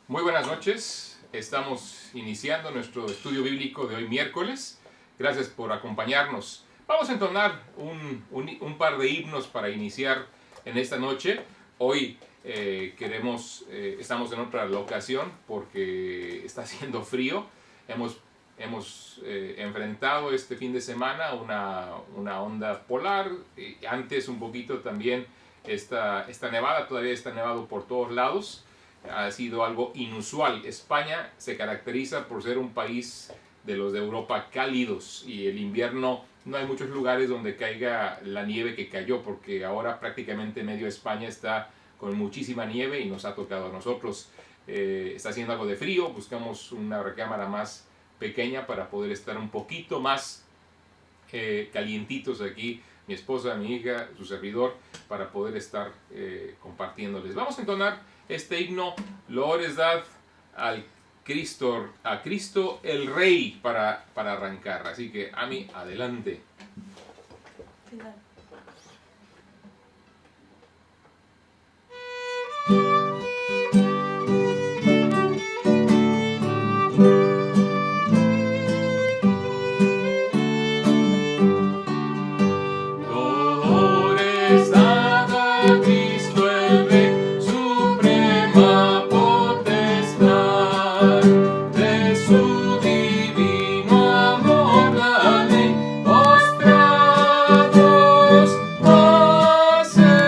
Muy buenas noches, estamos iniciando nuestro estudio bíblico de hoy miércoles. Gracias por acompañarnos. Vamos a entonar un par de himnos para iniciar en esta noche. Hoy estamos en otra locación porque está haciendo frío. Hemos enfrentado este fin de semana una onda polar. Antes un poquito también esta nevada, todavía está nevado por todos lados. Ha sido algo inusual. España se caracteriza por ser un país de los de Europa cálidos, y el invierno no hay muchos lugares donde caiga la nieve que cayó, porque ahora prácticamente medio España está con muchísima nieve y nos ha tocado a nosotros. Está haciendo algo de frío, buscamos una recámara más pequeña para poder estar un poquito más calientitos aquí, mi esposa, mi hija, su servidor, para poder estar compartiéndoles. Vamos a entonar este himno, Loores dad a Cristo el Rey, para arrancar. Así que, Ami, adelante. Loores dad a Cristo el Rey, suprema potestad, de su divino amor la ley, postrados aceptar,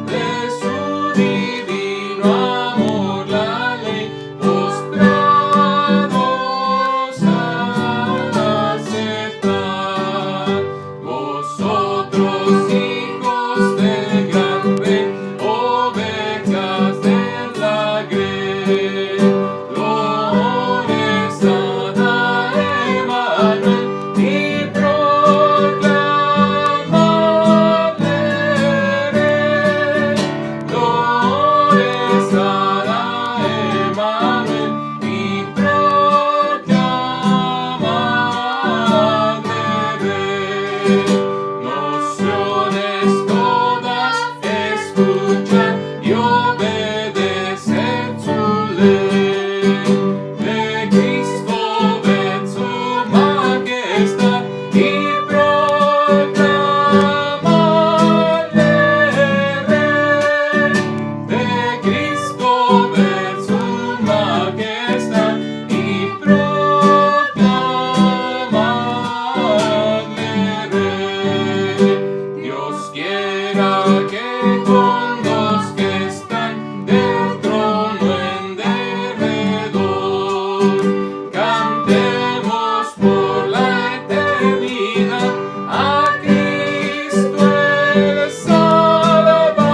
de su divino amor la ley, postrados aceptar. Vosotros, hijos del gran Rey, ovejas de la grey, loores dad a Emmanuel y proclamadle Rey. Loores dad a Emmanuel y proclamadle Rey. Naciones todas escuchan y obedecen su ley. De Cristo ven su majestad y proclamadle Rey. De Cristo ven su majestad y proclamadle Rey. Dios quiera que con los que están del trono en derredor cantemos por la eternidad a Cristo el Salvador.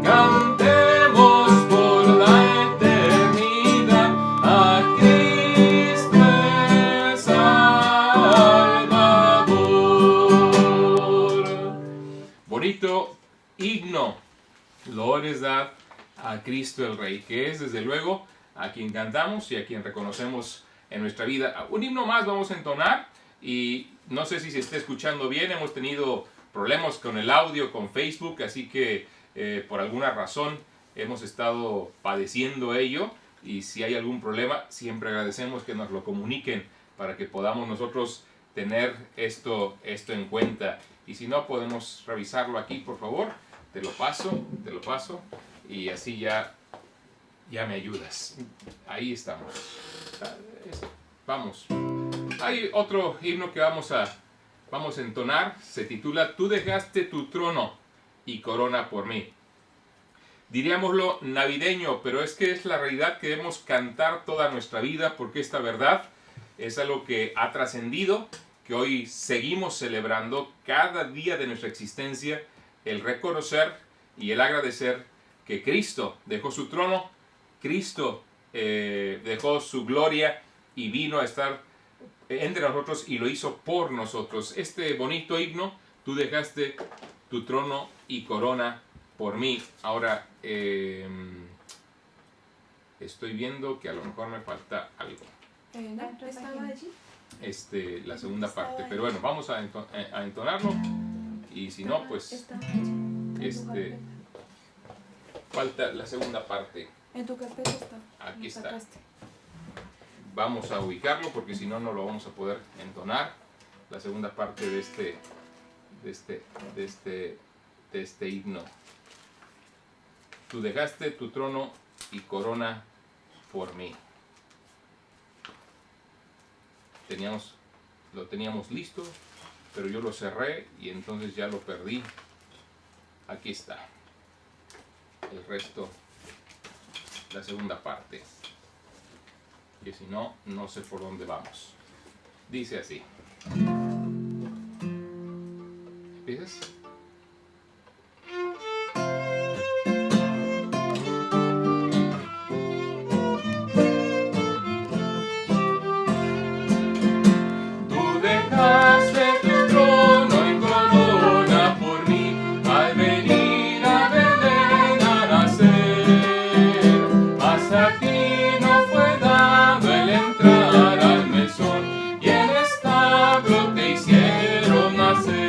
Cantemos por la eternidad a Cristo el Salvador. Bonito himno, Loores dad a Cristo el Rey, que es desde luego a quien cantamos y a quien reconocemos en nuestra vida. Un himno más vamos a entonar, y no sé si se está escuchando bien. Hemos tenido problemas con el audio, con Facebook, así que por alguna razón hemos estado padeciendo ello, y si hay algún problema siempre agradecemos que nos lo comuniquen para que podamos nosotros tener esto en cuenta. Y si no, podemos revisarlo aquí, por favor. Te lo paso, y así ya me ayudas. Ahí estamos. Vamos. Hay otro himno que vamos a entonar. Se titula Tú dejaste tu trono y corona por mí. Diríamoslo navideño, pero es que es la realidad que debemos cantar toda nuestra vida, porque esta verdad es algo que ha trascendido, que hoy seguimos celebrando cada día de nuestra existencia, el reconocer y el agradecer que Cristo dejó su trono, Cristo dejó su gloria y vino a estar entre nosotros, y lo hizo por nosotros. Este bonito himno, Tú dejaste tu trono y corona por mí. Ahora, estoy viendo que a lo mejor me falta algo. ¿Estaba allí? La segunda parte, pero bueno, vamos a entonarlo, y si no, pues Falta la segunda parte. En tu carpeta está. Aquí Lo está. sacaste. Vamos a ubicarlo porque si no, no lo vamos a poder entonar. La segunda parte de este himno. Tú dejaste tu trono y corona por mí. Lo teníamos listo, pero yo lo cerré y entonces ya lo perdí. Aquí está. El resto, la segunda parte. Que si no, no sé por dónde vamos. Dice así. ¿Empiezas? Tú dejaste tu trono y corona por mí al venir a Belén a nacer. Hasta ti no fue dado el entrar al mesón y el establo te hicieron nacer.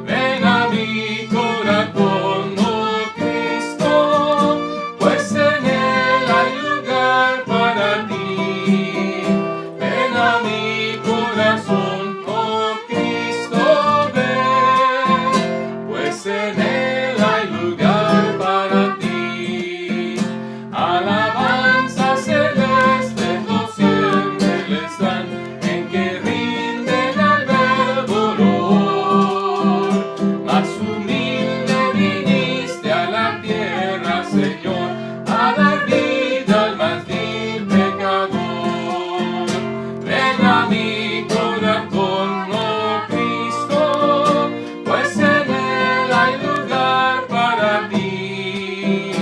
Ven a mi corazón, oh Cristo, pues en él hay lugar para ti. Ven a mi corazón, oh Cristo, ven, pues en él hay lugar para ti. Alabanza celeste los siempre les dan, en que rinden al verbo loor. Más humilde viniste a la tierra, Señor, a dar vida al más vil pecador. Ven a mi corazón, oh Cristo, pues en él hay lugar para ti.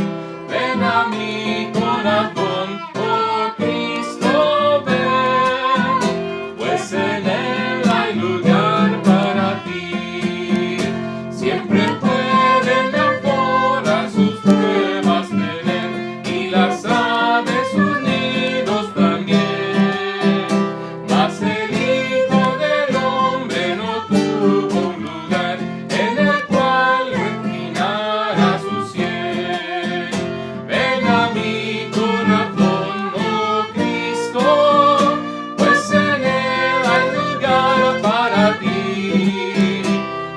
Ven a mi corazón, oh Cristo, ven, pues en él hay lugar para ti. Siempre pueden afuera sus pruebas tener y las aves sus nidos también. Mas el Hijo del Hombre no tuvo un lugar en el cual reclinara su sien. Ven a mi corazón, oh Cristo, pues en él hay lugar para ti.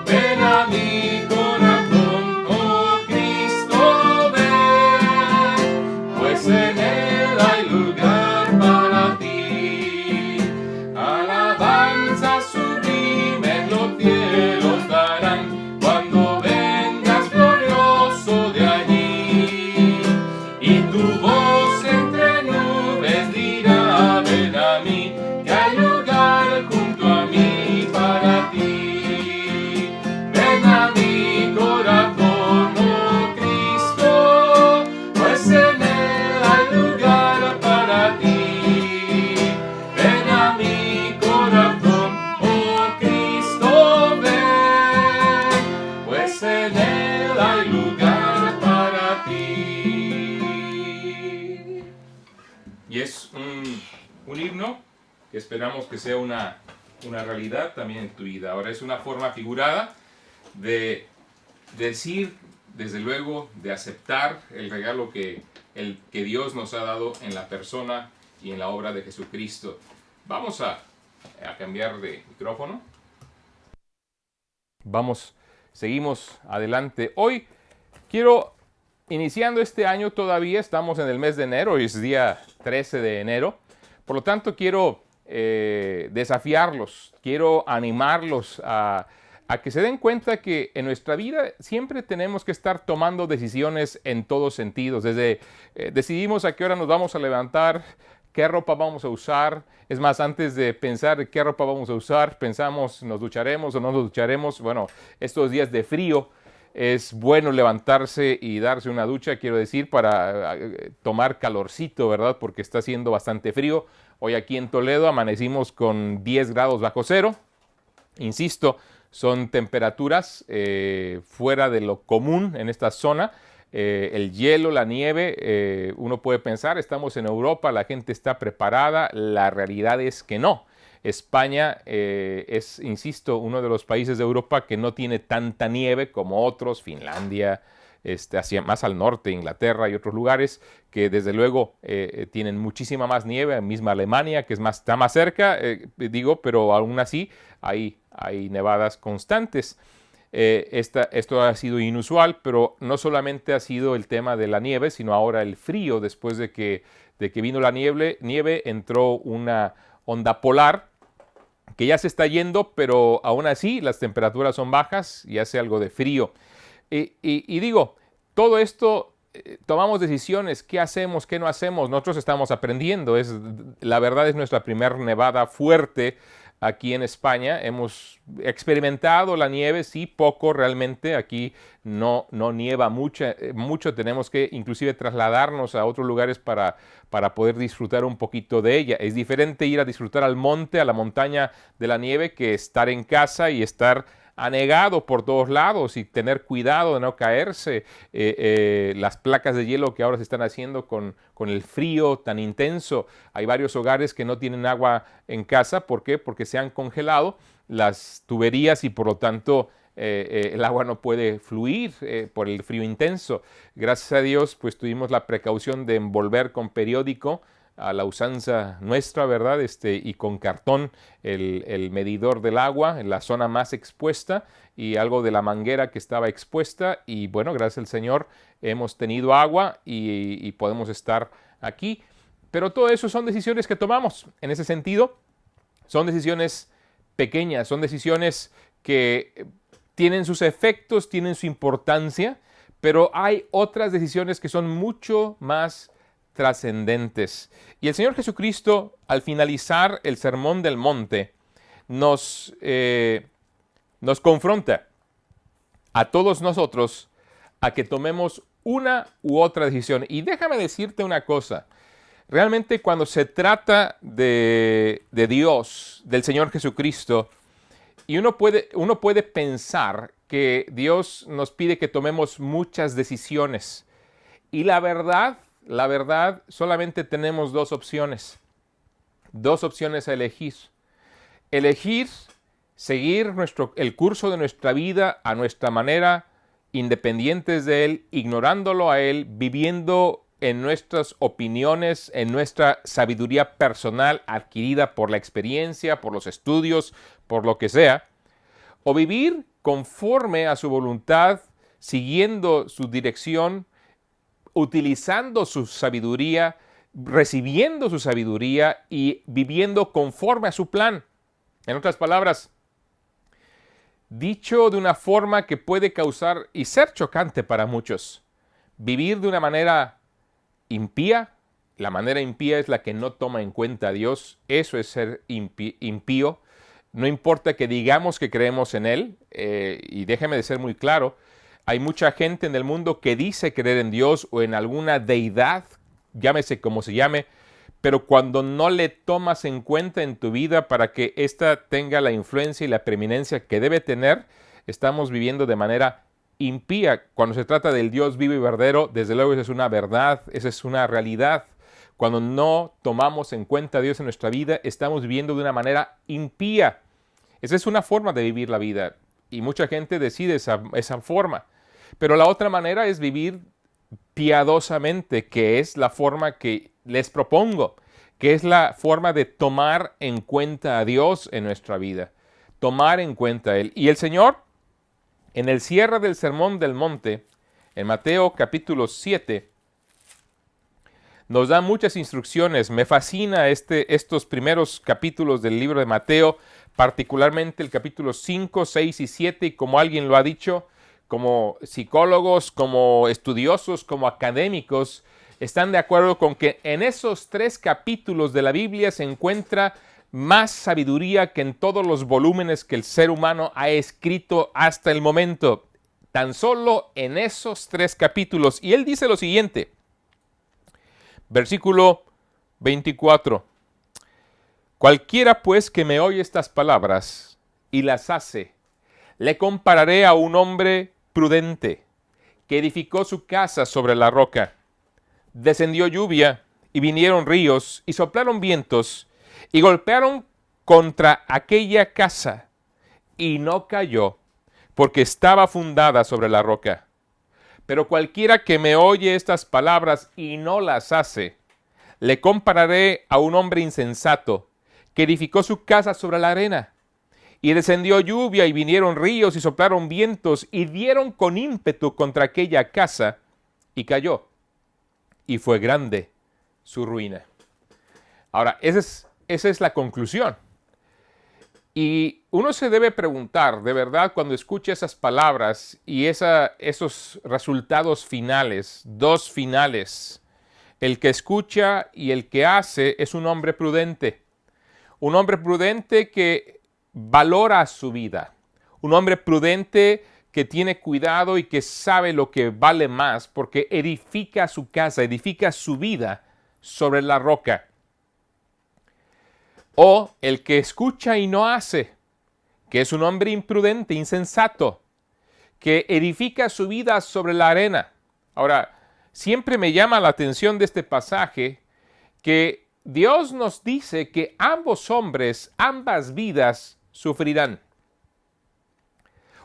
Ven a mi corazón, oh Cristo, ven, pues en él hay lugar para ti. Alabanza sublime los cielos darán cuando vengas glorioso de allí. Y tu voz entre nubes dirá, ven a mí, que hay lugar junto a mí para ti. Ven a mi corazón, oh Cristo, pues en él hay lugar para ti. Ven a mi corazón, oh Cristo, ven, pues en él hay lugar para ti. Y es un himno que esperamos que sea una realidad también en tu vida. Ahora es una forma figurada de decir, desde luego, de aceptar el regalo que Dios nos ha dado en la persona y en la obra de Jesucristo. Vamos a cambiar de micrófono. Seguimos adelante. Hoy quiero, iniciando este año todavía, estamos en el mes de enero, hoy es día 13 de enero. Por lo tanto, quiero desafiarlos, quiero animarlos a que se den cuenta que en nuestra vida siempre tenemos que estar tomando decisiones en todos sentidos. Desde decidimos a qué hora nos vamos a levantar, qué ropa vamos a usar. Es más, antes de pensar qué ropa vamos a usar, pensamos, ¿nos ducharemos o no nos ducharemos? Bueno, estos días de frío es bueno levantarse y darse una ducha, quiero decir, para tomar calorcito, ¿verdad? Porque está haciendo bastante frío. Hoy aquí en Toledo amanecimos con 10 grados bajo cero. Insisto, son temperaturas fuera de lo común en esta zona. El hielo, la nieve, uno puede pensar, estamos en Europa, la gente está preparada. La realidad es que no. España es, insisto, uno de los países de Europa que no tiene tanta nieve como otros, Finlandia, hacia más al norte, Inglaterra y otros lugares que desde luego tienen muchísima más nieve, misma Alemania, que está más cerca, pero aún así hay nevadas constantes. Esto ha sido inusual, pero no solamente ha sido el tema de la nieve, sino ahora el frío. Después de que vino la nieve, entró una onda polar que ya se está yendo, pero aún así las temperaturas son bajas y hace algo de frío. Y digo, todo esto, tomamos decisiones, qué hacemos, qué no hacemos. Nosotros estamos aprendiendo. La verdad es nuestra primera nevada fuerte aquí en España. Hemos experimentado la nieve, sí, poco realmente. Aquí no nieva mucho. Tenemos que inclusive trasladarnos a otros lugares para poder disfrutar un poquito de ella. Es diferente ir a disfrutar al monte, a la montaña de la nieve, que estar en casa y estar anegado por todos lados y tener cuidado de no caerse. Las placas de hielo que ahora se están haciendo con el frío tan intenso. Hay varios hogares que no tienen agua en casa. ¿Por qué? Porque se han congelado las tuberías y por lo tanto el agua no puede fluir por el frío intenso. Gracias a Dios, pues tuvimos la precaución de envolver con periódico, a la usanza nuestra, ¿verdad? Y con cartón el medidor del agua en la zona más expuesta y algo de la manguera que estaba expuesta. Y bueno, gracias al Señor hemos tenido agua y podemos estar aquí. Pero todo eso son decisiones que tomamos. En ese sentido, son decisiones pequeñas, son decisiones que tienen sus efectos, tienen su importancia, pero hay otras decisiones que son mucho más trascendentes. Y el Señor Jesucristo, al finalizar el Sermón del Monte, nos confronta a todos nosotros a que tomemos una u otra decisión. Y déjame decirte una cosa. Realmente cuando se trata de Dios, del Señor Jesucristo, y uno puede pensar que Dios nos pide que tomemos muchas decisiones. Y la verdad, solamente tenemos dos opciones a elegir. Elegir seguir el curso de nuestra vida a nuestra manera, independientes de Él, ignorándolo a Él, viviendo en nuestras opiniones, en nuestra sabiduría personal adquirida por la experiencia, por los estudios, por lo que sea, o vivir conforme a su voluntad, siguiendo su dirección, utilizando su sabiduría, recibiendo su sabiduría y viviendo conforme a su plan. En otras palabras, dicho de una forma que puede causar y ser chocante para muchos, vivir de una manera impía. La manera impía es la que no toma en cuenta a Dios. Eso es ser impío. No importa que digamos que creemos en Él, y déjeme de ser muy claro, hay mucha gente en el mundo que dice creer en Dios o en alguna deidad, llámese como se llame, pero cuando no le tomas en cuenta en tu vida para que ésta tenga la influencia y la preeminencia que debe tener, estamos viviendo de manera impía. Cuando se trata del Dios vivo y verdadero, desde luego esa es una verdad, esa es una realidad. Cuando no tomamos en cuenta a Dios en nuestra vida, estamos viviendo de una manera impía. Esa es una forma de vivir la vida y mucha gente decide esa forma. Pero la otra manera es vivir piadosamente, que es la forma que les propongo, que es la forma de tomar en cuenta a Dios en nuestra vida, tomar en cuenta a Él. Y el Señor, en el cierre del Sermón del Monte, en Mateo capítulo 7, nos da muchas instrucciones. Me fascina estos primeros capítulos del libro de Mateo, particularmente el capítulo 5, 6 y 7, y como alguien lo ha dicho, como psicólogos, como estudiosos, como académicos, están de acuerdo con que en esos 3 capítulos de la Biblia se encuentra más sabiduría que en todos los volúmenes que el ser humano ha escrito hasta el momento. Tan solo en esos 3 capítulos. Y él dice lo siguiente, versículo 24. Cualquiera pues que me oye estas palabras y las hace, le compararé a un hombre prudente que edificó su casa sobre la roca. Descendió lluvia y vinieron ríos y soplaron vientos y golpearon contra aquella casa y no cayó porque estaba fundada sobre la roca. Pero cualquiera que me oye estas palabras y no las hace, le compararé a un hombre insensato que edificó su casa sobre la arena. Y descendió lluvia y vinieron ríos y soplaron vientos y dieron con ímpetu contra aquella casa y cayó. Y fue grande su ruina. Ahora, esa es la conclusión. Y uno se debe preguntar, de verdad, cuando escucha esas palabras y esos resultados finales, dos finales, el que escucha y el que hace es un hombre prudente. Un hombre prudente que valora su vida. Un hombre prudente que tiene cuidado y que sabe lo que vale más porque edifica su casa, edifica su vida sobre la roca. O el que escucha y no hace, que es un hombre imprudente, insensato, que edifica su vida sobre la arena. Ahora, siempre me llama la atención de este pasaje que Dios nos dice que ambos hombres, ambas vidas sufrirán.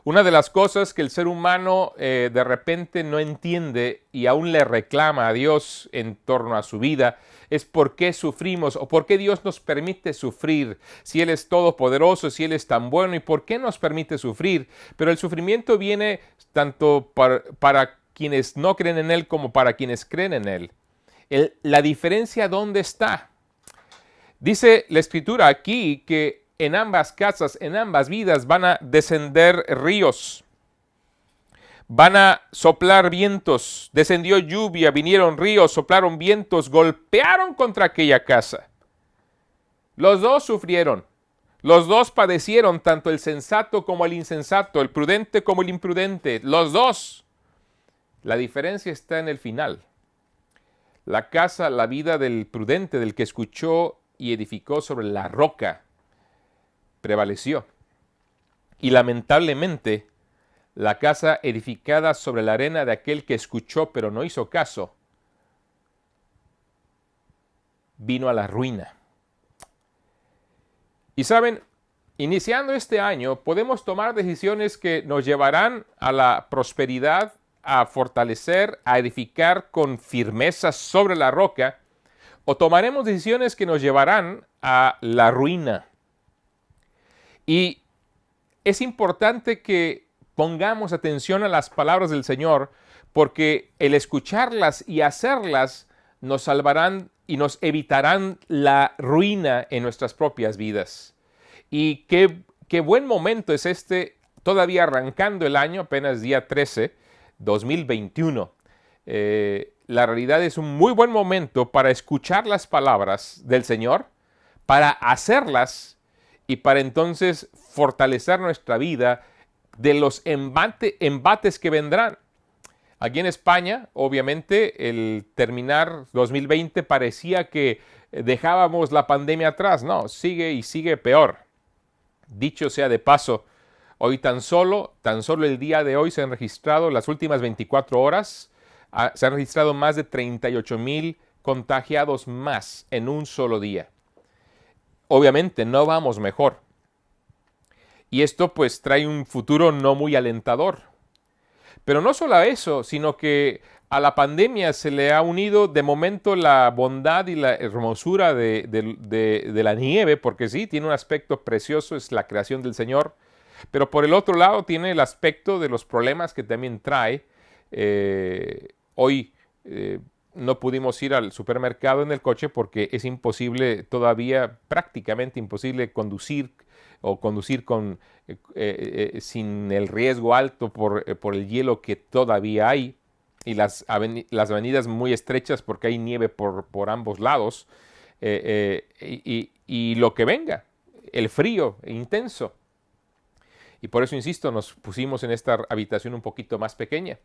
Una de las cosas que el ser humano de repente no entiende y aún le reclama a Dios en torno a su vida es por qué sufrimos o por qué Dios nos permite sufrir, si Él es todopoderoso, si Él es tan bueno y por qué nos permite sufrir. Pero el sufrimiento viene tanto para quienes no creen en Él como para quienes creen en Él. La diferencia, ¿dónde está? Dice la Escritura aquí que en ambas casas, en ambas vidas van a descender ríos, van a soplar vientos, descendió lluvia, vinieron ríos, soplaron vientos, golpearon contra aquella casa. Los dos sufrieron, los dos padecieron, tanto el sensato como el insensato, el prudente como el imprudente, los dos. La diferencia está en el final. La casa, la vida del prudente, del que escuchó y edificó sobre la roca, prevaleció. Y lamentablemente, la casa edificada sobre la arena de aquel que escuchó pero no hizo caso, vino a la ruina. Y saben, iniciando este año, podemos tomar decisiones que nos llevarán a la prosperidad, a fortalecer, a edificar con firmeza sobre la roca, o tomaremos decisiones que nos llevarán a la ruina. Y es importante que pongamos atención a las palabras del Señor, porque el escucharlas y hacerlas nos salvarán y nos evitarán la ruina en nuestras propias vidas. Y qué buen momento es este, todavía arrancando el año, apenas día 13, 2021. La realidad es un muy buen momento para escuchar las palabras del Señor, para hacerlas y para entonces fortalecer nuestra vida de los embates que vendrán. Aquí en España, obviamente, el terminar 2020 parecía que dejábamos la pandemia atrás. No, sigue y sigue peor. Dicho sea de paso, hoy tan solo el día de hoy se han registrado, las últimas 24 horas, se han registrado más de 38,000 contagiados más en un solo día. Obviamente no vamos mejor. Y esto pues trae un futuro no muy alentador. Pero no solo eso, sino que a la pandemia se le ha unido de momento la bondad y la hermosura de la nieve, porque sí, tiene un aspecto precioso, es la creación del Señor. Pero por el otro lado tiene el aspecto de los problemas que también trae. Hoy no pudimos ir al supermercado en el coche porque es imposible, todavía prácticamente imposible conducir sin el riesgo alto por el hielo que todavía hay y las avenidas muy estrechas porque hay nieve por ambos lados y lo que venga, el frío intenso. Y por eso, insisto, nos pusimos en esta habitación un poquito más pequeña.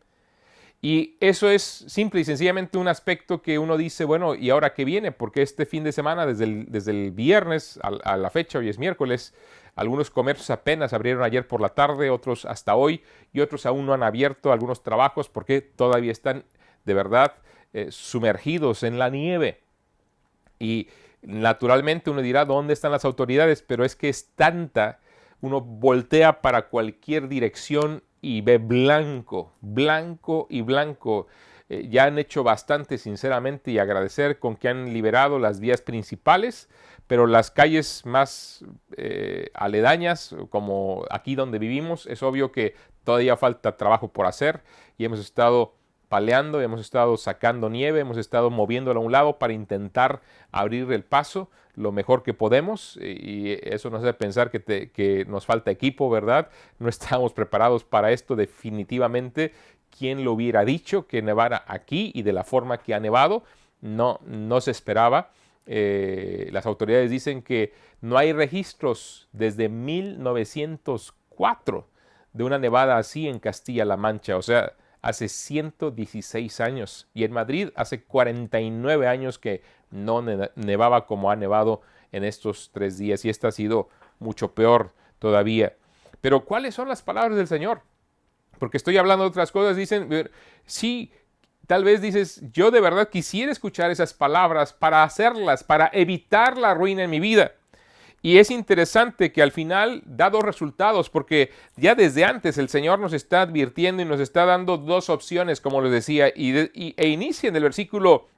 Y eso es simple y sencillamente un aspecto que uno dice, bueno, ¿y ahora qué viene? Porque este fin de semana, desde el viernes a la fecha, hoy es miércoles, algunos comercios apenas abrieron ayer por la tarde, otros hasta hoy, y otros aún no han abierto algunos trabajos porque todavía están de verdad sumergidos en la nieve. Y naturalmente uno dirá, ¿dónde están las autoridades? Pero es que es tanta, uno voltea para cualquier dirección y ve blanco, blanco y blanco. Ya han hecho bastante, sinceramente, y agradecer con que han liberado las vías principales, pero las calles más aledañas, como aquí donde vivimos, es obvio que todavía falta trabajo por hacer y hemos estado paleando, hemos estado sacando nieve, hemos estado moviéndola a un lado para intentar abrir el paso lo mejor que podemos, y eso nos hace pensar que nos falta equipo, ¿verdad? No estamos preparados para esto definitivamente. ¿Quién lo hubiera dicho que nevara aquí y de la forma que ha nevado? No se esperaba. Las autoridades dicen que no hay registros desde 1904 de una nevada así en Castilla-La Mancha, o sea, hace 116 años. Y en Madrid hace 49 años que no nevaba como ha nevado en estos 3 días. Y esta ha sido mucho peor todavía. Pero ¿cuáles son las palabras del Señor? Porque estoy hablando de otras cosas. Dicen, sí, tal vez dices, yo de verdad quisiera escuchar esas palabras para hacerlas, para evitar la ruina en mi vida. Y es interesante que al final da 2 resultados, porque ya desde antes el Señor nos está advirtiendo y nos está dando 2 opciones, como les decía, e inicia en el versículo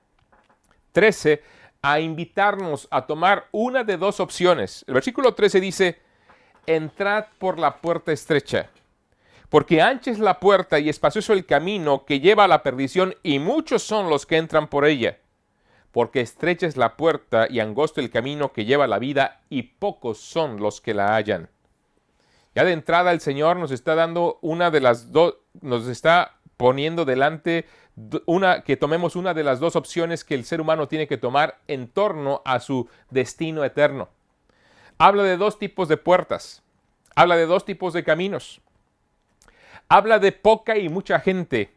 13 a invitarnos a tomar una de 2 opciones. El versículo 13 dice, entrad por la puerta estrecha, porque ancha es la puerta y espacioso el camino que lleva a la perdición, y muchos son los que entran por ella. Porque estrecha es la puerta y angosto el camino que lleva a la vida, y pocos son los que la hallan. Ya de entrada el Señor nos está dando una de las 2, nos está poniendo delante que tomemos una de las 2 opciones que el ser humano tiene que tomar en torno a su destino eterno. Habla de 2 tipos de puertas, habla de 2 tipos de caminos, habla de poca y mucha gente.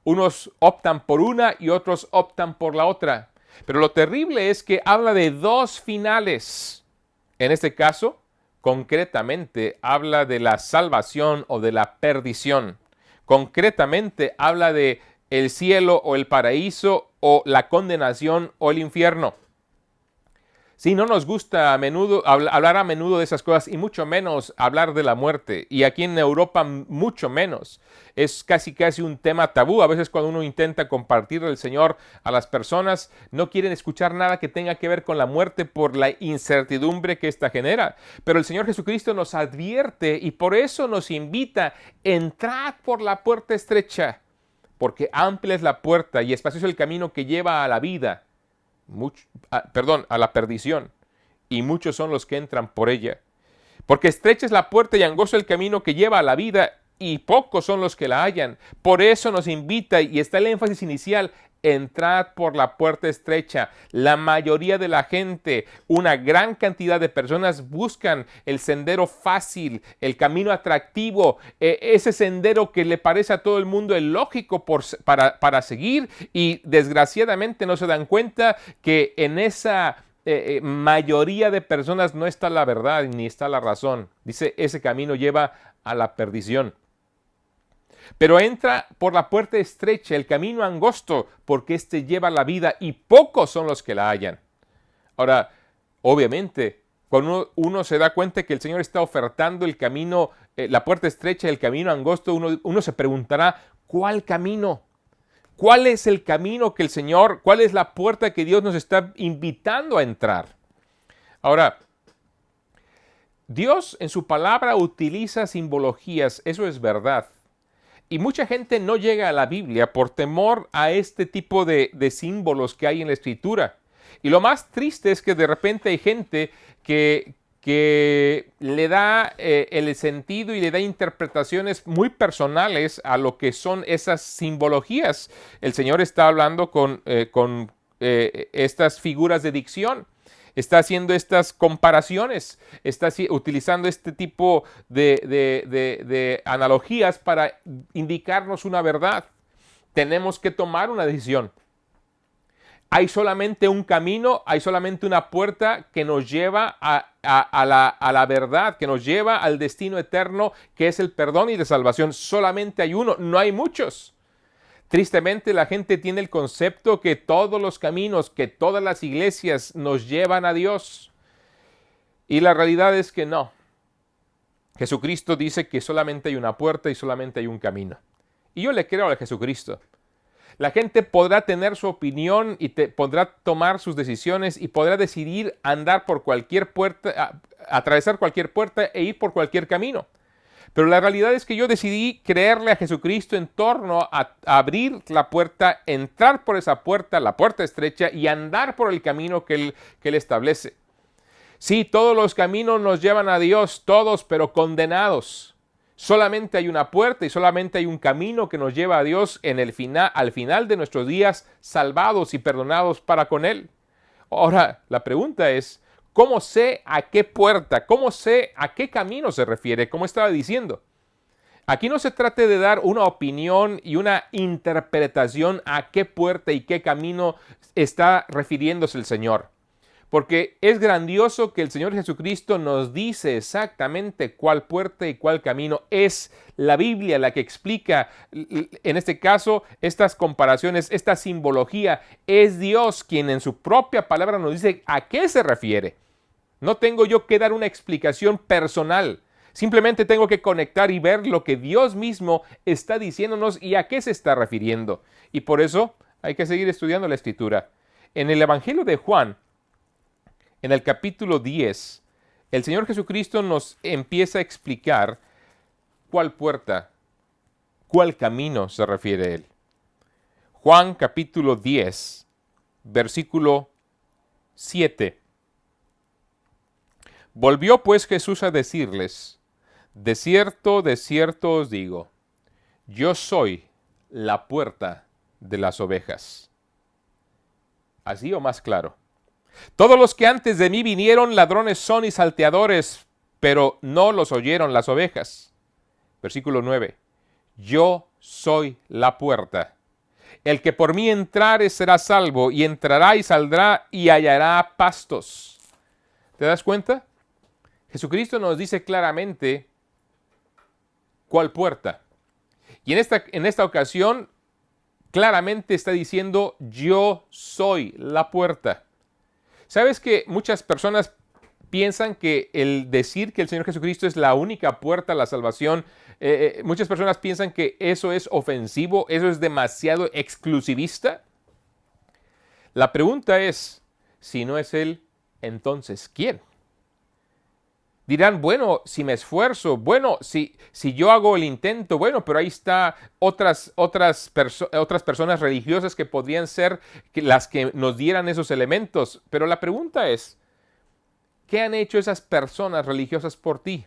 Unos optan por una y otros optan por la otra. Pero lo terrible es que habla de 2 finales. En este caso, concretamente, habla de la salvación o de la perdición. Concretamente, habla de el cielo o el paraíso, o la condenación o el infierno. Sí, no nos gusta hablar a menudo de esas cosas, y mucho menos hablar de la muerte. Y aquí en Europa mucho menos. Es casi un tema tabú. A veces cuando uno intenta compartir el Señor a las personas, no quieren escuchar nada que tenga que ver con la muerte por la incertidumbre que ésta genera. Pero el Señor Jesucristo nos advierte y por eso nos invita: entrad por la puerta estrecha, porque amplia es la puerta y espacioso el camino que lleva a la vida. A la perdición, y muchos son los que entran por ella. Porque estrecha es la puerta y angosto el camino que lleva a la vida, y pocos son los que la hallan. Por eso nos invita, y está el énfasis inicial: entrad por la puerta estrecha. La mayoría de la gente, una gran cantidad de personas, buscan el sendero fácil, el camino atractivo, ese sendero que le parece a todo el mundo el lógico para seguir, y desgraciadamente no se dan cuenta que en esa mayoría de personas no está la verdad ni está la razón. Dice, ese camino lleva a la perdición. Pero entra por la puerta estrecha, el camino angosto, porque éste lleva la vida, y pocos son los que la hallan. Ahora, obviamente, cuando uno se da cuenta que el Señor está ofertando el camino, la puerta estrecha, el camino angosto, uno se preguntará, ¿cuál camino? ¿Cuál es el camino que el Señor, cuál es la puerta que Dios nos está invitando a entrar? Ahora, Dios en su palabra utiliza simbologías, eso es verdad. Y mucha gente no llega a la Biblia por temor a este tipo de símbolos que hay en la Escritura. Y lo más triste es que de repente hay gente que le da el sentido y le da interpretaciones muy personales a lo que son esas simbologías. El Señor está hablando con estas figuras de dicción. Está haciendo estas comparaciones, está utilizando este tipo de analogías para indicarnos una verdad. Tenemos que tomar una decisión. Hay solamente un camino, hay solamente una puerta que nos lleva a la verdad, que nos lleva al destino eterno, que es el perdón y la salvación. Solamente hay uno, no hay muchos. Tristemente, la gente tiene el concepto que todos los caminos, que todas las iglesias nos llevan a Dios. Y la realidad es que no. Jesucristo dice que solamente hay una puerta y solamente hay un camino. Y yo le creo a Jesucristo. La gente podrá tener su opinión y podrá tomar sus decisiones y podrá decidir andar por cualquier puerta, atravesar cualquier puerta e ir por cualquier camino. Pero la realidad es que yo decidí creerle a Jesucristo en torno a abrir la puerta, entrar por esa puerta, la puerta estrecha, y andar por el camino que Él establece. Sí, todos los caminos nos llevan a Dios, todos, pero condenados. Solamente hay una puerta y solamente hay un camino que nos lleva a Dios al final de nuestros días, salvados y perdonados para con Él. Ahora, la pregunta es, ¿cómo sé a qué puerta, cómo sé a qué camino se refiere? Como estaba diciendo, aquí no se trata de dar una opinión y una interpretación a qué puerta y qué camino está refiriéndose el Señor. Porque es grandioso que el Señor Jesucristo nos dice exactamente cuál puerta y cuál camino. Es la Biblia la que explica, en este caso, estas comparaciones, esta simbología. Es Dios quien en su propia palabra nos dice a qué se refiere. No tengo yo que dar una explicación personal. Simplemente tengo que conectar y ver lo que Dios mismo está diciéndonos y a qué se está refiriendo. Y por eso hay que seguir estudiando la Escritura. En el Evangelio de Juan, en el capítulo 10, el Señor Jesucristo nos empieza a explicar cuál puerta, cuál camino se refiere a Él. Juan capítulo 10, versículo 7. Volvió pues Jesús a decirles, de cierto os digo, yo soy la puerta de las ovejas. ¿Así o más claro? Todos los que antes de mí vinieron ladrones son y salteadores, pero no los oyeron las ovejas. Versículo 9. Yo soy la puerta. El que por mí entrare será salvo, y entrará y saldrá y hallará pastos. ¿Te das cuenta? Jesucristo nos dice claramente cuál puerta. Y en esta ocasión, claramente está diciendo, yo soy la puerta. ¿Sabes que muchas personas piensan que el decir que el Señor Jesucristo es la única puerta a la salvación, muchas personas piensan que eso es ofensivo, eso es demasiado exclusivista? La pregunta es, si no es Él, entonces ¿quién? Dirán, bueno, si me esfuerzo, bueno, si yo hago el intento, bueno, pero ahí está otras personas religiosas que podrían ser las que nos dieran esos elementos. Pero la pregunta es, ¿qué han hecho esas personas religiosas por ti?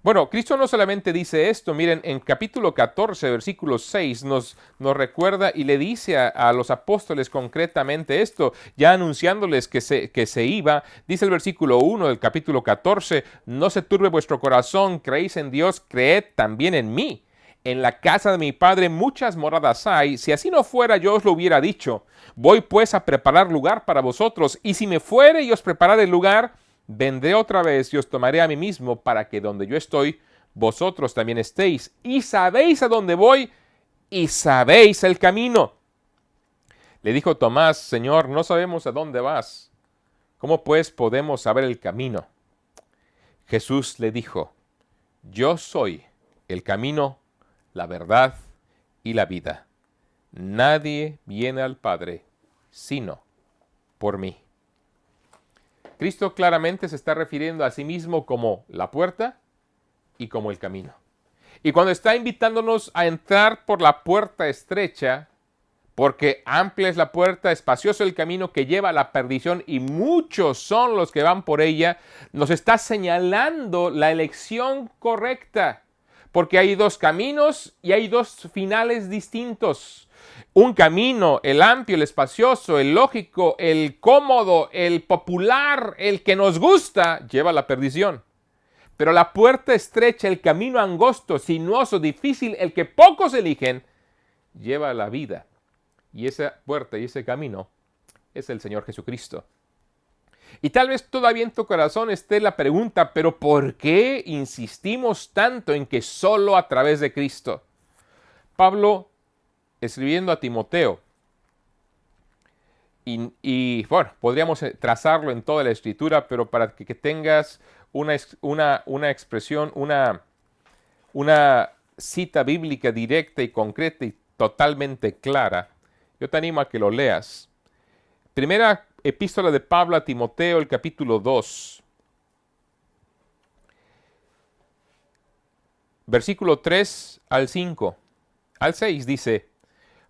Bueno, Cristo no solamente dice esto, miren, en capítulo 14, versículo 6, nos recuerda y le dice a los apóstoles concretamente esto, ya anunciándoles que se iba. Dice el versículo 1 del capítulo 14, no se turbe vuestro corazón, creéis en Dios, creed también en mí. En la casa de mi Padre muchas moradas hay, si así no fuera yo os lo hubiera dicho. Voy pues a preparar lugar para vosotros, y si me fuere y os preparare el lugar, vendré otra vez y os tomaré a mí mismo, para que donde yo estoy, vosotros también estéis. Y sabéis a dónde voy, y sabéis el camino. Le dijo Tomás, Señor, no sabemos a dónde vas. ¿Cómo pues podemos saber el camino? Jesús le dijo, yo soy el camino, la verdad y la vida. Nadie viene al Padre, sino por mí. Cristo claramente se está refiriendo a sí mismo como la puerta y como el camino. Y cuando está invitándonos a entrar por la puerta estrecha, porque amplia es la puerta, espacioso el camino que lleva a la perdición y muchos son los que van por ella, nos está señalando la elección correcta. Porque hay dos caminos y hay dos finales distintos. Un camino, el amplio, el espacioso, el lógico, el cómodo, el popular, el que nos gusta, lleva a la perdición. Pero la puerta estrecha, el camino angosto, sinuoso, difícil, el que pocos eligen, lleva a la vida. Y esa puerta y ese camino es el Señor Jesucristo. Y tal vez todavía en tu corazón esté la pregunta, ¿pero por qué insistimos tanto en que solo a través de Cristo? Pablo, escribiendo a Timoteo, y bueno, podríamos trazarlo en toda la Escritura, pero para que tengas una expresión, una cita bíblica directa y concreta y totalmente clara. Yo te animo a que lo leas. Primera epístola de Pablo a Timoteo, el capítulo 2. Versículo 3 al 5. Al 6 dice: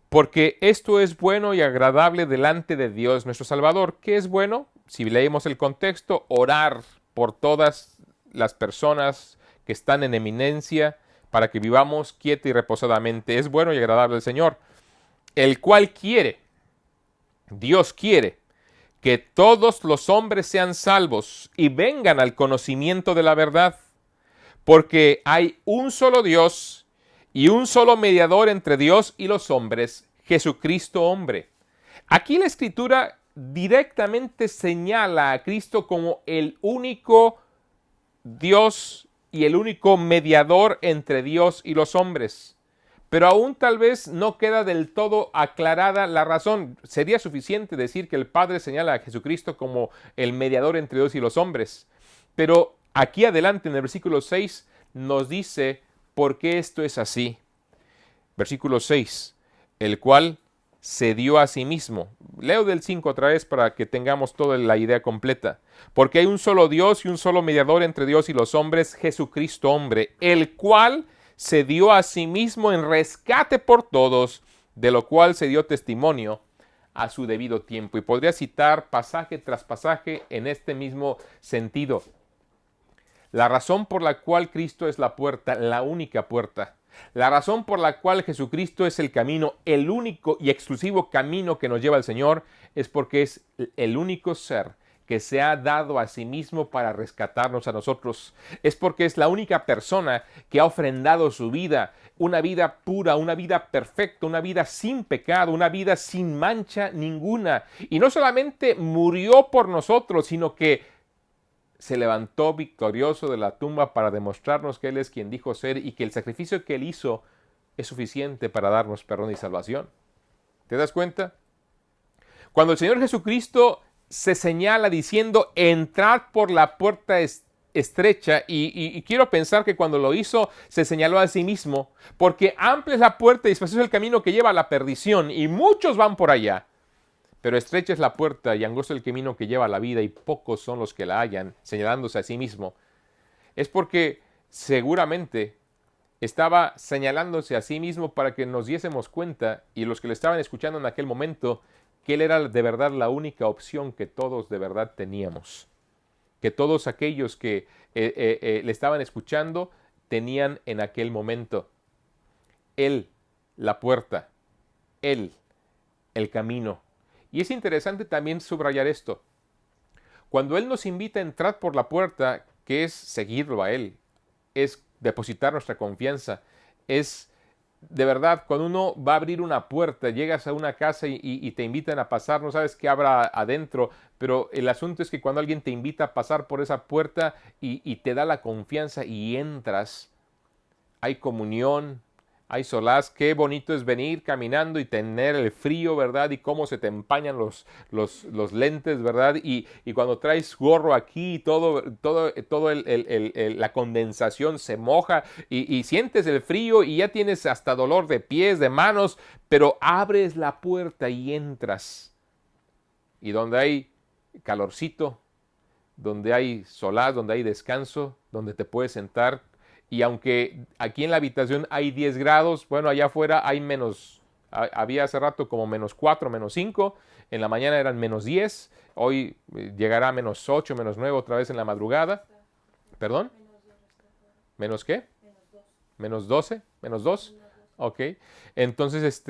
porque esto es bueno y agradable delante de Dios nuestro Salvador. ¿Qué es bueno? Si leemos el contexto, orar por todas las personas que están en eminencia para que vivamos quieta y reposadamente. Es bueno y agradable al Señor, el cual quiere, Dios quiere, que todos los hombres sean salvos y vengan al conocimiento de la verdad. Porque hay un solo Dios y un solo mediador entre Dios y los hombres, Jesucristo hombre. Aquí la Escritura directamente señala a Cristo como el único Dios y el único mediador entre Dios y los hombres. Pero aún tal vez no queda del todo aclarada la razón. Sería suficiente decir que el Padre señala a Jesucristo como el mediador entre Dios y los hombres. Pero aquí adelante en el versículo 6 nos dice por qué esto es así. Versículo 6, el cual se dio a sí mismo. Leo del 5 otra vez para que tengamos toda la idea completa. Porque hay un solo Dios y un solo mediador entre Dios y los hombres, Jesucristo hombre, el cual se dio a sí mismo en rescate por todos, de lo cual se dio testimonio a su debido tiempo. Y podría citar pasaje tras pasaje en este mismo sentido. La razón por la cual Cristo es la puerta, la única puerta. La razón por la cual Jesucristo es el camino, el único y exclusivo camino que nos lleva al Señor, es porque es el único ser que se ha dado a sí mismo para rescatarnos a nosotros. Es porque es la única persona que ha ofrendado su vida, una vida pura, una vida perfecta, una vida sin pecado, una vida sin mancha ninguna. Y no solamente murió por nosotros, sino que se levantó victorioso de la tumba para demostrarnos que Él es quien dijo ser y que el sacrificio que Él hizo es suficiente para darnos perdón y salvación. ¿Te das cuenta? Cuando el Señor Jesucristo se señala diciendo, entrad por la puerta estrecha, y quiero pensar que cuando lo hizo se señaló a sí mismo, porque amplia es la puerta y espacioso es el camino que lleva a la perdición, y muchos van por allá. Pero estrecha es la puerta y angosto el camino que lleva a la vida, y pocos son los que la hallan, señalándose a sí mismo. Es porque seguramente estaba señalándose a sí mismo para que nos diésemos cuenta, y los que le estaban escuchando en aquel momento, que Él era de verdad la única opción que todos de verdad teníamos. Que todos aquellos que le estaban escuchando tenían en aquel momento. Él, la puerta. Él, el camino. Y es interesante también subrayar esto. Cuando Él nos invita a entrar por la puerta, que es seguirlo a Él, es depositar nuestra confianza, es de verdad, cuando uno va a abrir una puerta, llegas a una casa y te invitan a pasar, no sabes qué habrá adentro, pero el asunto es que cuando alguien te invita a pasar por esa puerta y te da la confianza y entras, hay comunión, hay solaz. Qué bonito es venir caminando y tener el frío, ¿verdad? Y cómo se te empañan los lentes, ¿verdad? Y cuando traes gorro aquí, todo la condensación se moja y sientes el frío y ya tienes hasta dolor de pies, de manos, pero abres la puerta y entras. Y donde hay calorcito, donde hay solaz, donde hay descanso, donde te puedes sentar. Y aunque aquí en la habitación hay 10 grados, bueno, allá afuera hay había hace rato como -4, -5, en la mañana eran -10, hoy llegará a -8, -9 otra vez en la madrugada. ¿Perdón? ¿Menos qué? -12, -2. Ok, entonces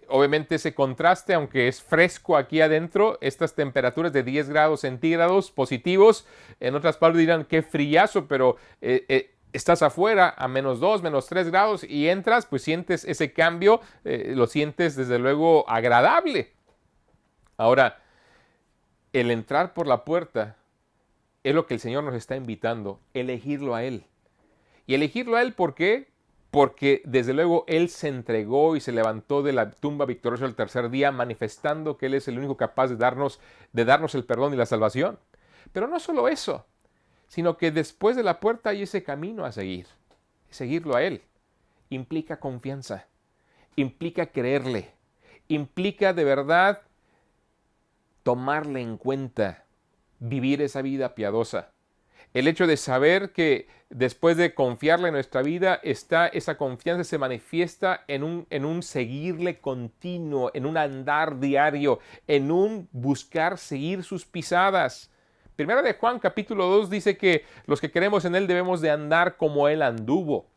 obviamente ese contraste, aunque es fresco aquí adentro, estas temperaturas de 10 grados centígrados positivos, en otras partes dirán qué friazo, pero estás afuera a -2, -3 grados y entras, pues sientes ese cambio, lo sientes desde luego agradable. Ahora, el entrar por la puerta es lo que el Señor nos está invitando, elegirlo a Él. Y elegirlo a Él, ¿por qué? Porque desde luego Él se entregó y se levantó de la tumba victorioso el tercer día, manifestando que Él es el único capaz de darnos el perdón y la salvación. Pero no solo eso, sino que después de la puerta hay ese camino a seguir. Seguirlo a Él implica confianza, implica creerle, implica de verdad tomarle en cuenta, vivir esa vida piadosa. El hecho de saber que después de confiarle en nuestra vida, esa confianza se manifiesta en un seguirle continuo, en un andar diario, en un buscar seguir sus pisadas. Primera de Juan capítulo 2 dice que los que creemos en Él debemos de andar como Él anduvo.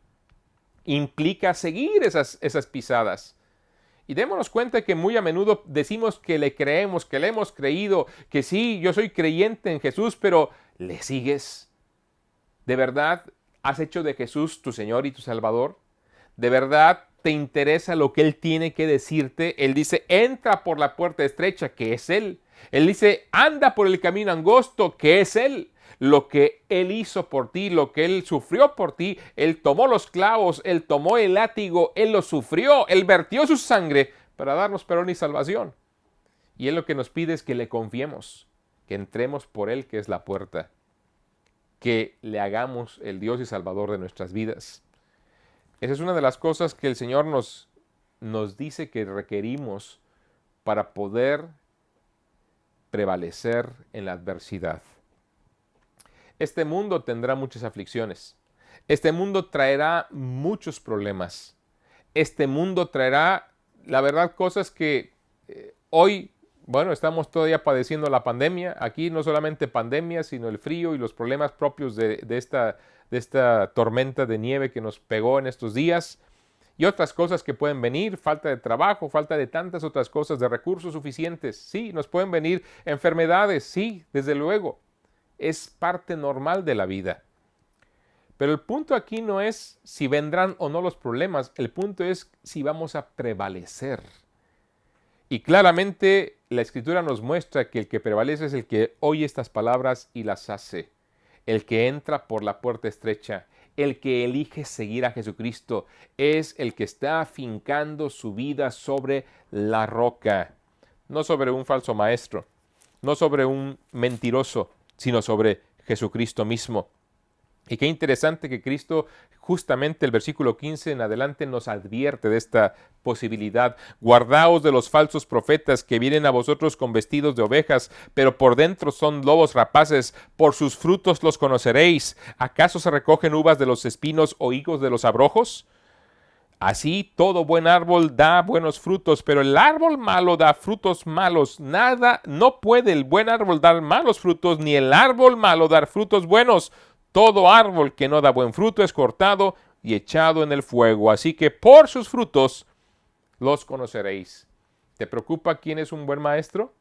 Implica seguir esas pisadas. Y démonos cuenta que muy a menudo decimos que le creemos, que le hemos creído, que sí, yo soy creyente en Jesús, pero ¿le sigues? ¿De verdad has hecho de Jesús tu Señor y tu Salvador? ¿De verdad te interesa lo que Él tiene que decirte? Él dice, entra por la puerta estrecha, que es Él. Él dice, anda por el camino angosto, que es Él. Lo que Él hizo por ti, lo que Él sufrió por ti, Él tomó los clavos, Él tomó el látigo, Él lo sufrió, Él vertió su sangre para darnos perdón y salvación. Y Él lo que nos pide es que le confiemos, que entremos por Él, que es la puerta, que le hagamos el Dios y Salvador de nuestras vidas. Esa es una de las cosas que el Señor nos dice que requerimos para poder prevalecer en la adversidad. Este mundo tendrá muchas aflicciones. Este mundo traerá muchos problemas. Este mundo traerá, la verdad, cosas que hoy, bueno, estamos todavía padeciendo la pandemia. Aquí no solamente pandemia, sino el frío y los problemas propios de esta tormenta de nieve que nos pegó en estos días. Y otras cosas que pueden venir, falta de trabajo, falta de tantas otras cosas, de recursos suficientes. Sí, nos pueden venir enfermedades, sí, desde luego. Es parte normal de la vida. Pero el punto aquí no es si vendrán o no los problemas, el punto es si vamos a prevalecer. Y claramente la Escritura nos muestra que el que prevalece es el que oye estas palabras y las hace, el que entra por la puerta estrecha, el que elige seguir a Jesucristo, es el que está afincando su vida sobre la roca, no sobre un falso maestro, no sobre un mentiroso, sino sobre Jesucristo mismo. Y qué interesante que Cristo, justamente el versículo 15 en adelante, nos advierte de esta posibilidad. Guardaos de los falsos profetas que vienen a vosotros con vestidos de ovejas, pero por dentro son lobos rapaces. Por sus frutos los conoceréis. ¿Acaso se recogen uvas de los espinos o higos de los abrojos? Así todo buen árbol da buenos frutos, pero el árbol malo da frutos malos. No puede el buen árbol dar malos frutos, ni el árbol malo dar frutos buenos. Todo árbol que no da buen fruto es cortado y echado en el fuego. Así que por sus frutos los conoceréis. ¿Te preocupa quién es un buen maestro?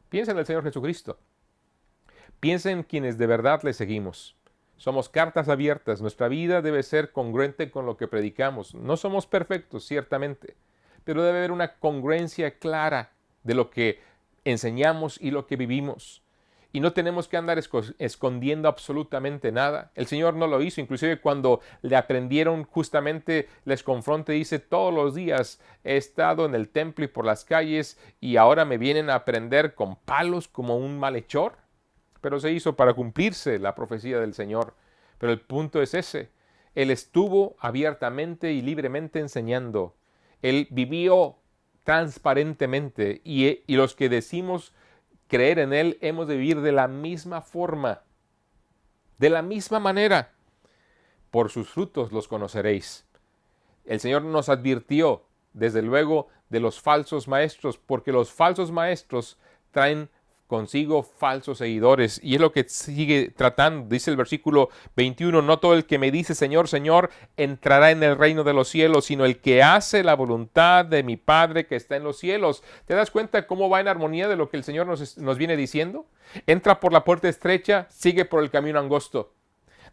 Piensa en el Señor Jesucristo. Piensa en quienes de verdad le seguimos. Somos cartas abiertas. Nuestra vida debe ser congruente con lo que predicamos. No somos perfectos, ciertamente, pero debe haber una congruencia clara de lo que enseñamos y lo que vivimos. Y no tenemos que andar escondiendo absolutamente nada. El Señor no lo hizo. Inclusive cuando le aprendieron, justamente les confronta y dice, todos los días he estado en el templo y por las calles y ahora me vienen a aprender con palos como un malhechor. Pero se hizo para cumplirse la profecía del Señor. Pero el punto es ese. Él estuvo abiertamente y libremente enseñando. Él vivió transparentemente y los que decimos creer en Él hemos de vivir de la misma forma, de la misma manera. Por sus frutos los conoceréis. El Señor nos advirtió, desde luego, de los falsos maestros, porque los falsos maestros traen consigo falsos seguidores. Y es lo que sigue tratando. Dice el versículo 21, no todo el que me dice Señor, Señor, entrará en el reino de los cielos, sino el que hace la voluntad de mi Padre que está en los cielos. ¿Te das cuenta cómo va en armonía de lo que el Señor nos viene diciendo? Entra por la puerta estrecha, sigue por el camino angosto.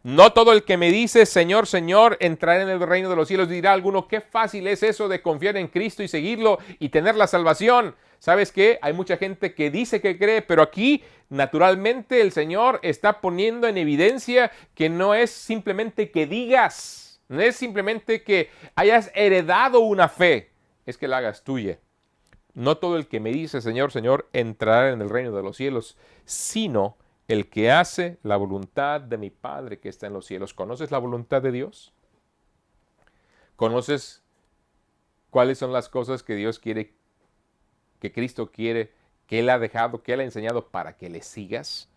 No todo el que me dice Señor, Señor, entrará en el reino de los cielos. Dirá alguno, qué fácil es eso de confiar en Cristo y seguirlo y tener la salvación. ¿Sabes qué? Hay mucha gente que dice que cree, pero aquí naturalmente el Señor está poniendo en evidencia que no es simplemente que digas, no es simplemente que hayas heredado una fe, es que la hagas tuya. No todo el que me dice Señor, Señor, entrará en el reino de los cielos, sino el que hace la voluntad de mi Padre que está en los cielos. ¿Conoces la voluntad de Dios? ¿Conoces cuáles son las cosas que Dios quiere, que Cristo quiere, que Él ha dejado, que Él ha enseñado para que le sigas?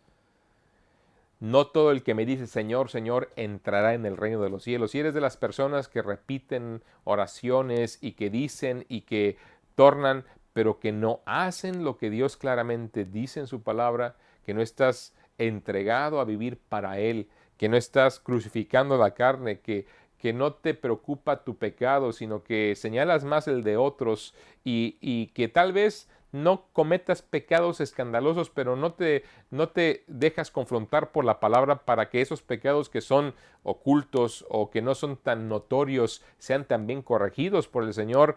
No todo el que me dice Señor, Señor, entrará en el reino de los cielos. Si eres de las personas que repiten oraciones y que dicen y que tornan, pero que no hacen lo que Dios claramente dice en su palabra, que no estás entregado a vivir para Él, que no estás crucificando la carne, que no te preocupa tu pecado, sino que señalas más el de otros y que tal vez no cometas pecados escandalosos, pero no te dejas confrontar por la palabra para que esos pecados que son ocultos o que no son tan notorios sean también corregidos por el Señor.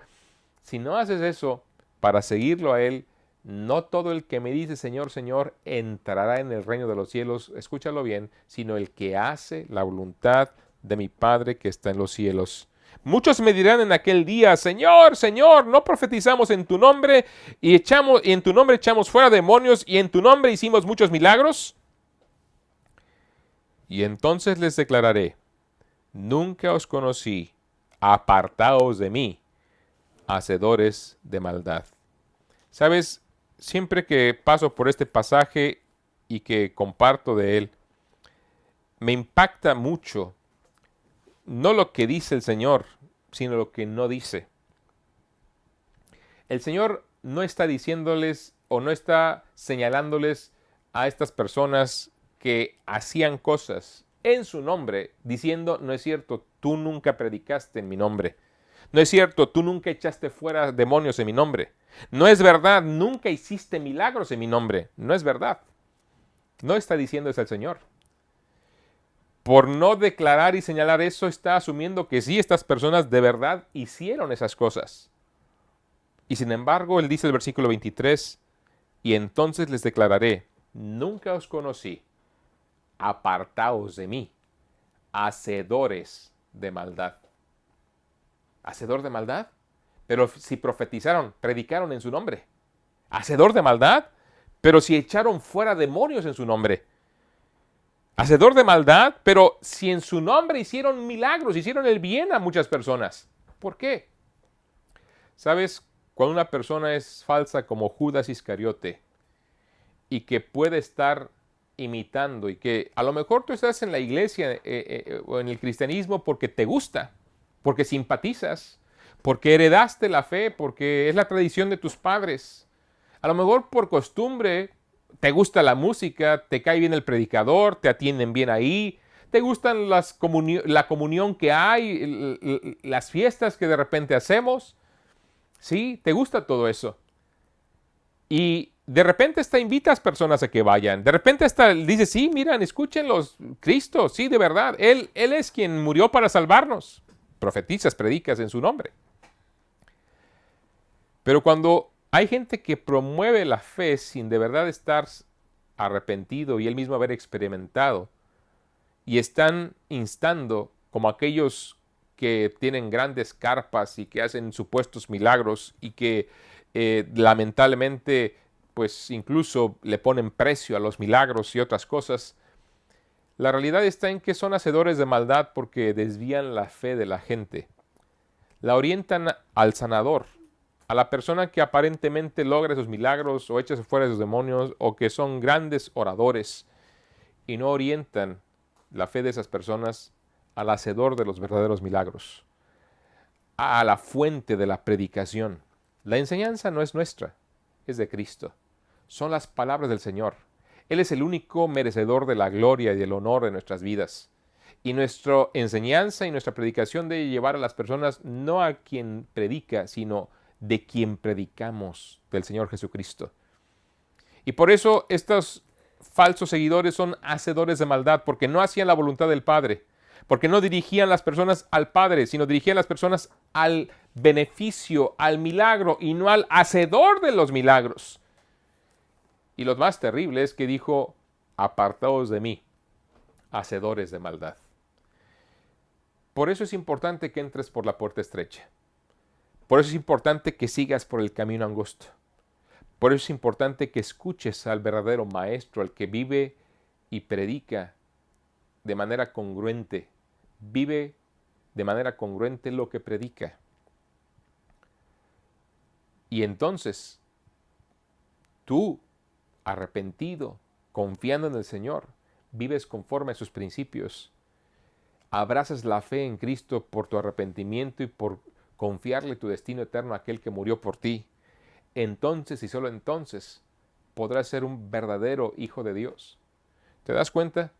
Si no haces eso para seguirlo a Él, no todo el que me dice Señor, Señor, entrará en el reino de los cielos, escúchalo bien, sino el que hace la voluntad de mi Padre que está en los cielos. Muchos me dirán en aquel día, Señor, Señor, ¿no profetizamos en tu nombre y en tu nombre echamos fuera demonios y en tu nombre hicimos muchos milagros? Y entonces les declararé, nunca os conocí, apartaos de mí, hacedores de maldad. ¿Sabes? Siempre que paso por este pasaje y que comparto de él, me impacta mucho no lo que dice el Señor, sino lo que no dice. El Señor no está diciéndoles o no está señalándoles a estas personas que hacían cosas en su nombre, diciendo, no es cierto, tú nunca predicaste en mi nombre. No es cierto, tú nunca echaste fuera demonios en mi nombre. No es verdad, nunca hiciste milagros en mi nombre. No es verdad. No está diciendo eso el Señor. Por no declarar y señalar eso, está asumiendo que sí, estas personas de verdad hicieron esas cosas. Y sin embargo, Él dice el versículo 23, y entonces les declararé, nunca os conocí, apartaos de mí, hacedores de maldad. ¿Hacedor de maldad? Pero si profetizaron, predicaron en su nombre. ¿Hacedor de maldad? Pero si echaron fuera demonios en su nombre. Hacedor de maldad, pero si en su nombre hicieron milagros, hicieron el bien a muchas personas. ¿Por qué? ¿Sabes? Cuando una persona es falsa como Judas Iscariote y que puede estar imitando y que a lo mejor tú estás en la iglesia o en el cristianismo porque te gusta, porque simpatizas, porque heredaste la fe, porque es la tradición de tus padres. A lo mejor por costumbre te gusta la música, te cae bien el predicador, te atienden bien ahí, te gustan la comunión que hay, las fiestas que de repente hacemos. Sí, te gusta todo eso. Y de repente hasta invitas personas a que vayan. De repente hasta dices, sí, miren, escúchenlos, Cristo, sí, de verdad, Él es quien murió para salvarnos. Profetizas, predicas en su nombre. Pero cuando hay gente que promueve la fe sin de verdad estar arrepentido y él mismo haber experimentado, y están instando como aquellos que tienen grandes carpas y que hacen supuestos milagros y que lamentablemente pues incluso le ponen precio a los milagros y otras cosas. La realidad está en que son hacedores de maldad porque desvían la fe de la gente. La orientan al sanador, a la persona que aparentemente logra esos milagros o echa fuera esos demonios o que son grandes oradores, y no orientan la fe de esas personas al hacedor de los verdaderos milagros, a la fuente de la predicación. La enseñanza no es nuestra, es de Cristo. Son las palabras del Señor. Él es el único merecedor de la gloria y del honor de nuestras vidas. Y nuestra enseñanza y nuestra predicación debe llevar a las personas no a quien predica, sino de quien predicamos, del Señor Jesucristo. Y por eso estos falsos seguidores son hacedores de maldad, porque no hacían la voluntad del Padre, porque no dirigían las personas al Padre, sino dirigían las personas al beneficio, al milagro, y no al hacedor de los milagros. Y lo más terrible es que dijo, apartaos de mí, hacedores de maldad. Por eso es importante que entres por la puerta estrecha. Por eso es importante que sigas por el camino angosto. Por eso es importante que escuches al verdadero maestro, al que vive y predica de manera congruente, vive de manera congruente lo que predica. Y entonces, tú, arrepentido, confiando en el Señor, vives conforme a sus principios, abrazas la fe en Cristo por tu arrepentimiento y por confiarle tu destino eterno a aquel que murió por ti. Entonces y solo entonces podrás ser un verdadero hijo de Dios. ¿Te das cuenta?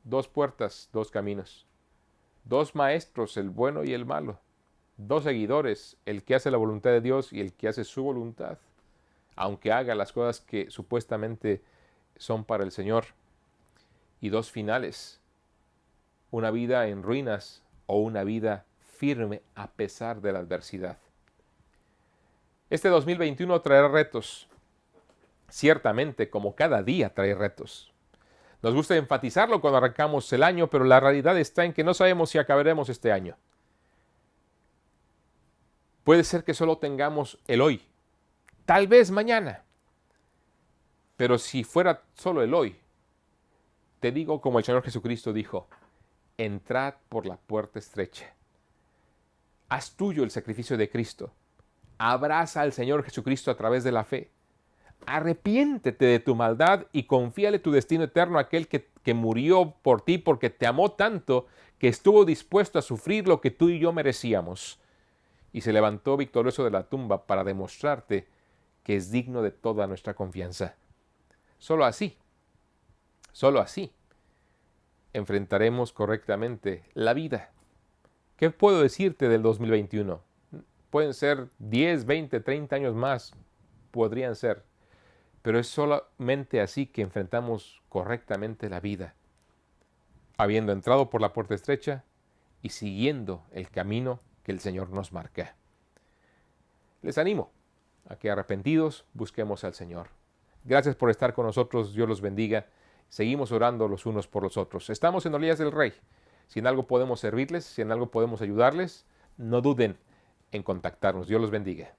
2 puertas, 2 caminos. 2 maestros, el bueno y el malo. 2 seguidores, el que hace la voluntad de Dios y el que hace su voluntad, aunque haga las cosas que supuestamente son para el Señor. Y 2 finales, una vida en ruinas o una vida firme a pesar de la adversidad. Este 2021 traerá retos, ciertamente, como cada día trae retos. Nos gusta enfatizarlo cuando arrancamos el año, pero la realidad está en que no sabemos si acabaremos este año. Puede ser que solo tengamos el hoy, tal vez mañana. Pero si fuera solo el hoy, te digo como el Señor Jesucristo dijo, entrad por la puerta estrecha. Haz tuyo el sacrificio de Cristo. Abraza al Señor Jesucristo a través de la fe. Arrepiéntete de tu maldad y confíale tu destino eterno a aquel que murió por ti porque te amó tanto que estuvo dispuesto a sufrir lo que tú y yo merecíamos. Y se levantó victorioso de la tumba para demostrarte que es digno de toda nuestra confianza. Solo así enfrentaremos correctamente la vida. ¿Qué puedo decirte del 2021? Pueden ser 10, 20, 30 años más, podrían ser, pero es solamente así que enfrentamos correctamente la vida, habiendo entrado por la puerta estrecha y siguiendo el camino que el Señor nos marca. Les animo a que arrepentidos busquemos al Señor. Gracias por estar con nosotros, Dios los bendiga. Seguimos orando los unos por los otros. Estamos en Olías del Rey. Si en algo podemos servirles, si en algo podemos ayudarles, no duden en contactarnos. Dios los bendiga.